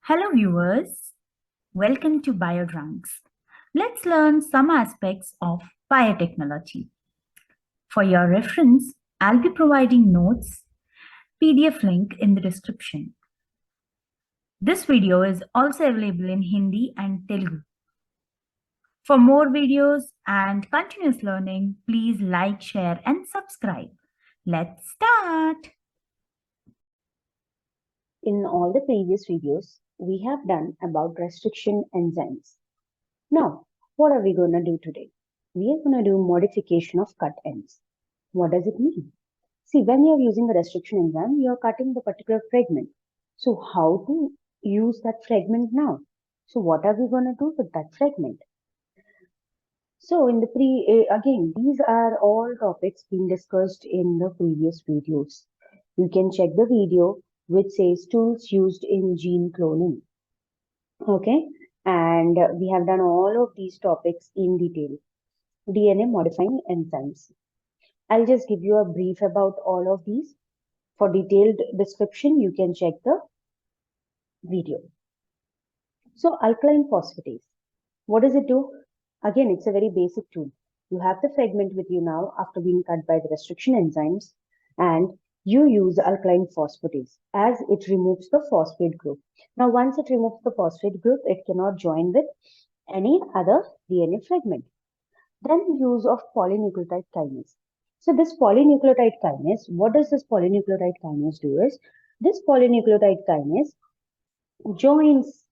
Hello viewers, welcome to Biodrunks. Let's learn some aspects of biotechnology. For your reference, I'll be providing notes, PDF link in the description. This video is also available in Hindi and Telugu. For more videos and continuous learning, please like, share and subscribe. Let's start! In all the previous videos, we have done about restriction enzymes. Now, what are we going to do today? We are going to do modification of cut ends. What does it mean? See, when you are using a restriction enzyme, you are cutting the particular fragment. So, how to use that fragment now? So, what are we going to do with that fragment? So, in the again, these are all topics being discussed in the previous videos. You can check the video which says tools used in gene cloning. Okay, and we have done all of these topics in detail. DNA modifying enzymes. I'll just give you a brief about all of these. For detailed description, you can check the video. So, alkaline phosphatase. What does it do? Again, it's a very basic tool. You have the fragment with you now after being cut by the restriction enzymes, and you use alkaline phosphatase as it removes the phosphate group. Now, once it removes the phosphate group, it cannot join with any other DNA fragment. Then use of polynucleotide kinase. So this polynucleotide kinase, what does this polynucleotide kinase do is, this polynucleotide kinase joins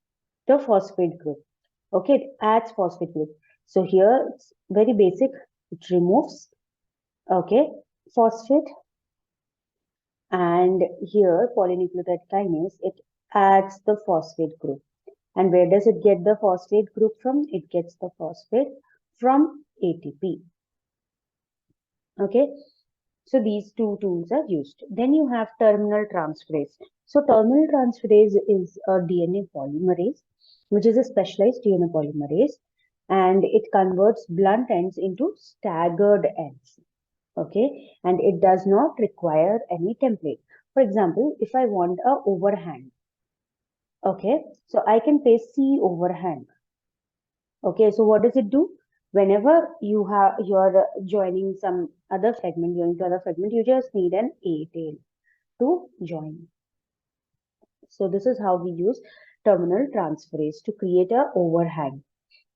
the phosphate group. Okay, it adds phosphate group. So here it's very basic. It removes, okay, phosphate, and here polynucleotide kinase, it adds the phosphate group. And where does it get the phosphate group from? It gets the phosphate from ATP. Okay, so these two tools are used. Then you have terminal transferase. So terminal transferase is a DNA polymerase, which is a specialized DNA polymerase, and it converts blunt ends into staggered ends. Okay, and it does not require any template. For example, if I want a overhang, okay, so I can paste C overhang. Okay, so what does it do? Whenever you are joining some other fragment, you just need an A tail to join. So this is how we use terminal transferase to create a overhang.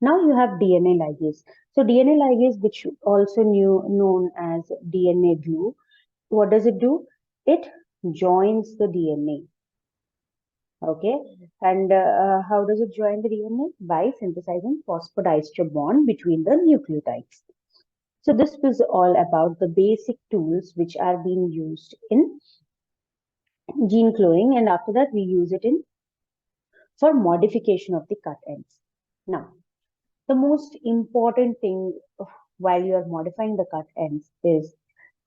Now you have DNA ligase. So DNA ligase, which also known as DNA glue, what does it do? It joins the DNA. Okay, and how does it join the DNA? By synthesizing phosphodiester bond between the nucleotides. So this was all about the basic tools which are being used in gene cloning, and after that we use it in for modification of the cut ends. Now, the most important thing while you are modifying the cut ends is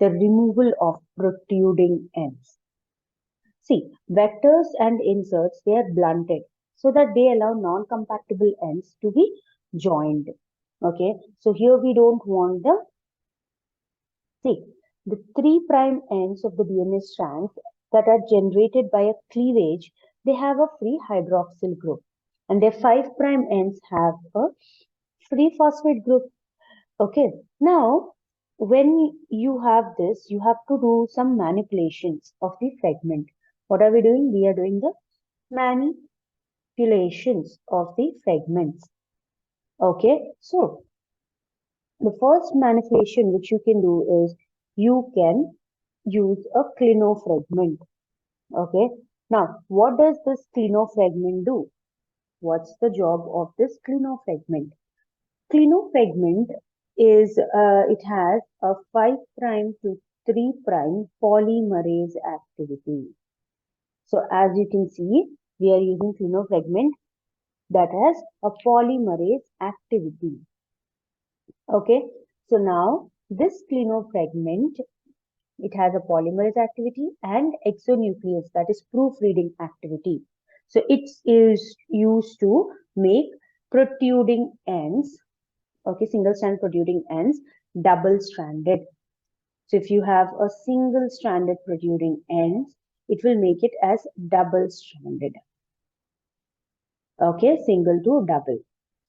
the removal of protruding ends. See, vectors and inserts, they are blunted so that they allow non-compatible ends to be joined. Okay, so here we don't want the 3' ends of the DNA strands that are generated by a cleavage, they have a free hydroxyl group, and their 5' ends have a free phosphate group. Okay, now when you have this, you have to do some manipulations of the fragment. What are we doing? We are doing the manipulations of the fragments. Okay, so the first manipulation which you can do is you can use a clinofragment. Okay, now what does this clinofragment do? What's the job of this clinofragment? Clinofragment is it has a 5' to 3' polymerase activity. So as you can see, we are using clinofragment that has a polymerase activity. Okay, so now this clinofragment, it has a polymerase activity and exonuclease, that is proofreading activity. So it is used to make protruding ends, okay, single strand protruding ends, double stranded. So if you have a single stranded protruding ends, it will make it as double stranded. Okay, single to double.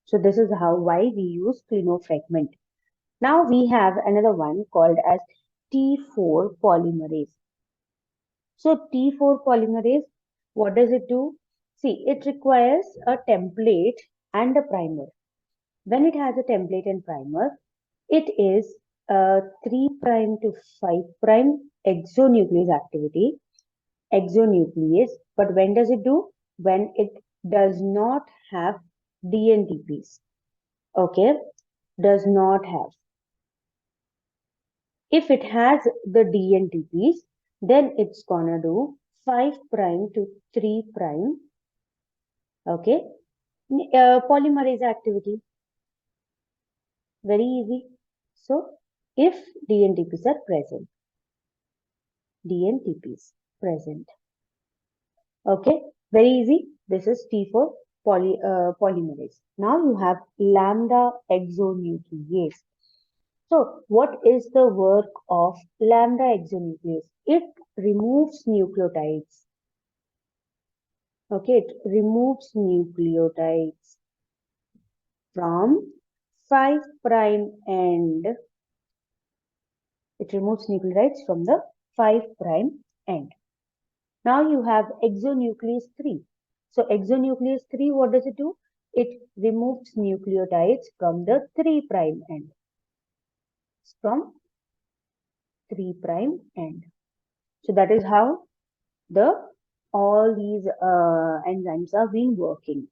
So this is why we use clinofragment. Now we have another one called as T4 polymerase. So T4 polymerase, what does it do? See, it requires a template and a primer. When it has a template and primer, it is a 3' to 5' exonuclease activity, exonuclease. But when does it do? When it does not have DNTPs. Okay, does not have. If it has the DNTPs, then it's gonna do 5' to 3'. Okay, polymerase activity, very easy. So if DNTPs are present, DNTPs present. Okay, very easy. This is T4 polymerase. Now you have lambda exonuclease. So what is the work of lambda exonuclease? It removes nucleotides. Okay, it removes nucleotides from 5' end. It removes nucleotides from the 5' end. Now you have exonuclease 3. So exonuclease 3, what does it do? It removes nucleotides from the 3' end. From 3' end. So that is how all these enzymes are been working.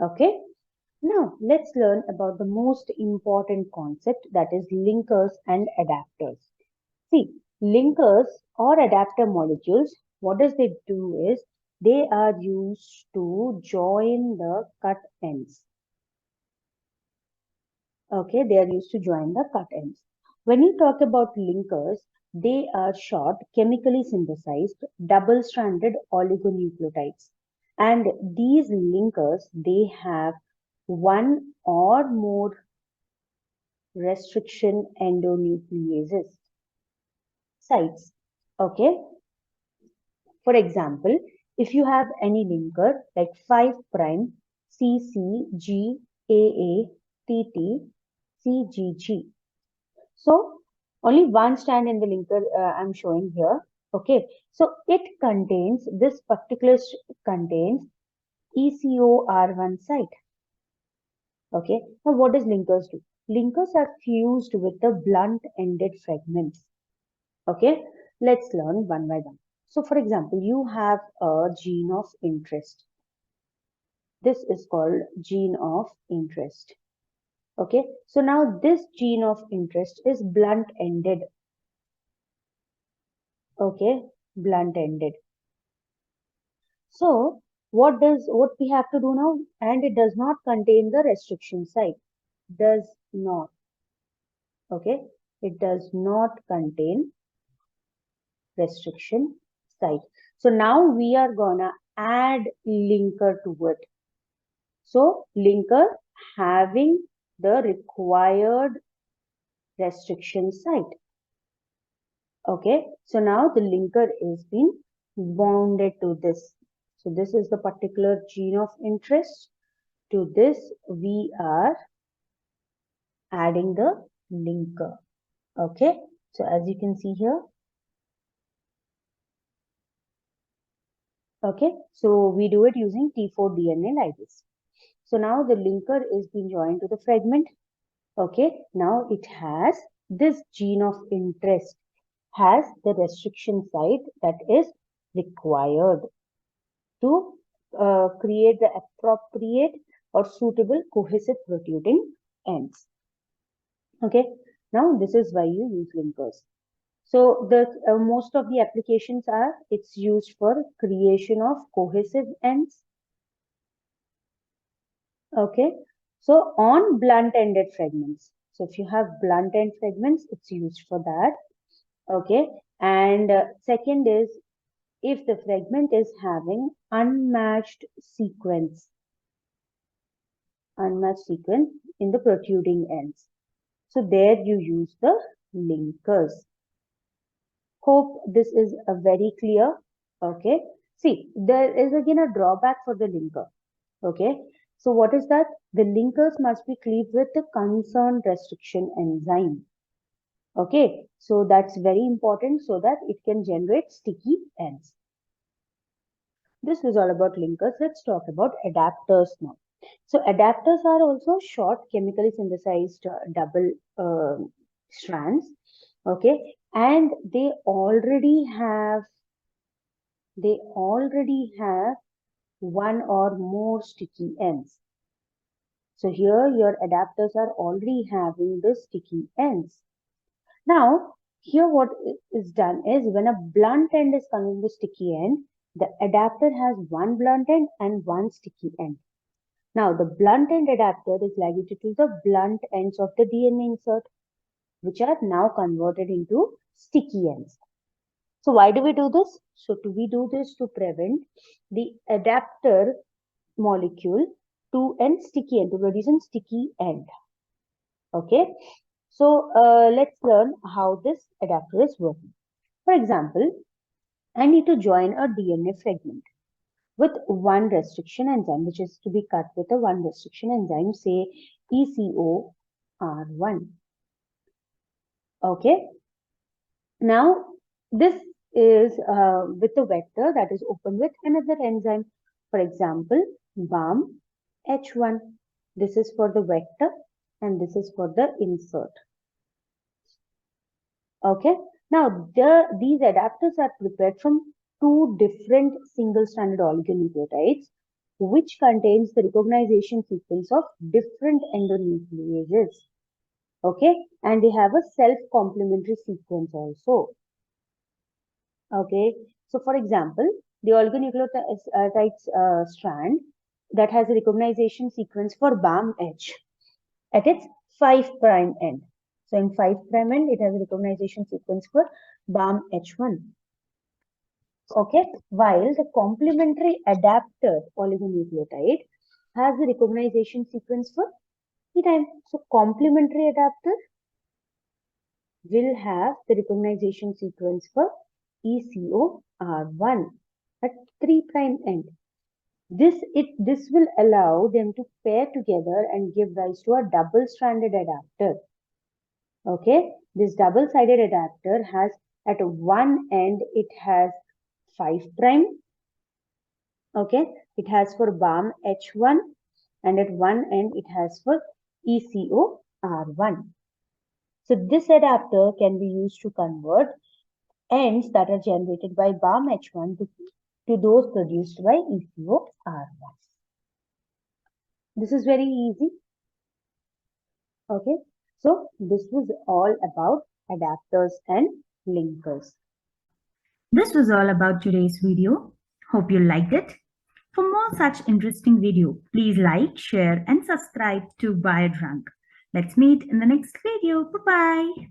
Okay. Now let's learn about the most important concept, that is linkers and adapters. See, linkers or adapter molecules, what does they do is they are used to join the cut ends. Okay, they are used to join the cut ends. When you talk about linkers, they are short, chemically synthesized, double-stranded oligonucleotides. And these linkers, they have one or more restriction endonucleases sites. Okay. For example, if you have any linker like 5' CCGAATT so only one strand in the linker I'm showing here. Okay, so it contains this particular contains ECOR1 site. Okay, now what does linkers do? Linkers are fused with the blunt-ended fragments. Okay, let's learn one by one. So for example, you have a gene of interest. This is called gene of interest. Okay, so now this gene of interest is blunt-ended. Okay, blunt-ended. So what we have to do now? And it does not contain the restriction site. Does not. Okay, it does not contain restriction site. So now we are gonna add linker to it. So linker having the required restriction site. Okay, so now the linker is being bounded to this. So this is the particular gene of interest. To this we are adding the linker. Okay, so as you can see here. Okay, so we do it using T4 DNA ligase. So now the linker is being joined to the fragment. Okay, now it has this gene of interest, has the restriction site that is required to create the appropriate or suitable cohesive protruding ends. Okay, now this is why you use linkers. So the most of the applications are, it's used for creation of cohesive ends. Okay, so on blunt-ended fragments. So if you have blunt-end fragments, it's used for that. Okay, and second is if the fragment is having unmatched sequence in the protruding ends. So there you use the linkers. Hope this is a very clear. Okay. See, there is again a drawback for the linker. Okay, so what is that? The linkers must be cleaved with the concerned restriction enzyme. Okay, so that's very important so that it can generate sticky ends. This was all about linkers. Let's talk about adapters now. So adapters are also short chemically synthesized double strands. Okay, and they already have one or more sticky ends. So here your adapters are already having the sticky ends. Now, here what is done is when a blunt end is coming to sticky end, the adapter has one blunt end and one sticky end. Now, the blunt end adapter is ligated to the blunt ends of the DNA insert, which are now converted into sticky ends. So, why do we do this? So, we do this to prevent the adapter molecule to end sticky end, to produce a sticky end. Okay. So, let's learn how this adapter is working. For example, I need to join a DNA fragment with one restriction enzyme, which is to be cut with a one restriction enzyme, say ECOR1. Okay. Now, this is with a vector that is open with another enzyme. For example, BAM H1. This is for the vector and this is for the insert. Okay. Now, these adapters are prepared from two different single-stranded oligonucleotides, which contains the recognition sequence of different endonucleases. Okay, and they have a self-complementary sequence also. Okay, so for example, the oligonucleotide strand that has a recognition sequence for BAM-H at its 5' end. So in 5' end, it has a recognition sequence for BAM-H1. Okay, while the complementary adapter oligonucleotide has the recognition sequence for E-time. So complementary adapter will have the recognition sequence for ECOR1 at 3' end. This will allow them to pair together and give rise to a double-stranded adapter. Okay, this double-sided adapter has at one end it has 5'. Okay, it has for BAM H1 and at one end it has for ECOR1. So this adapter can be used to convert ends that are generated by BAM H1 to those produced by ECOR1. This is very easy. Okay, so this was all about adapters and linkers. This was all about today's video. Hope you liked it. For more such interesting video, please like, share and subscribe to Biodrunk. Let's meet in the next video. Bye-bye.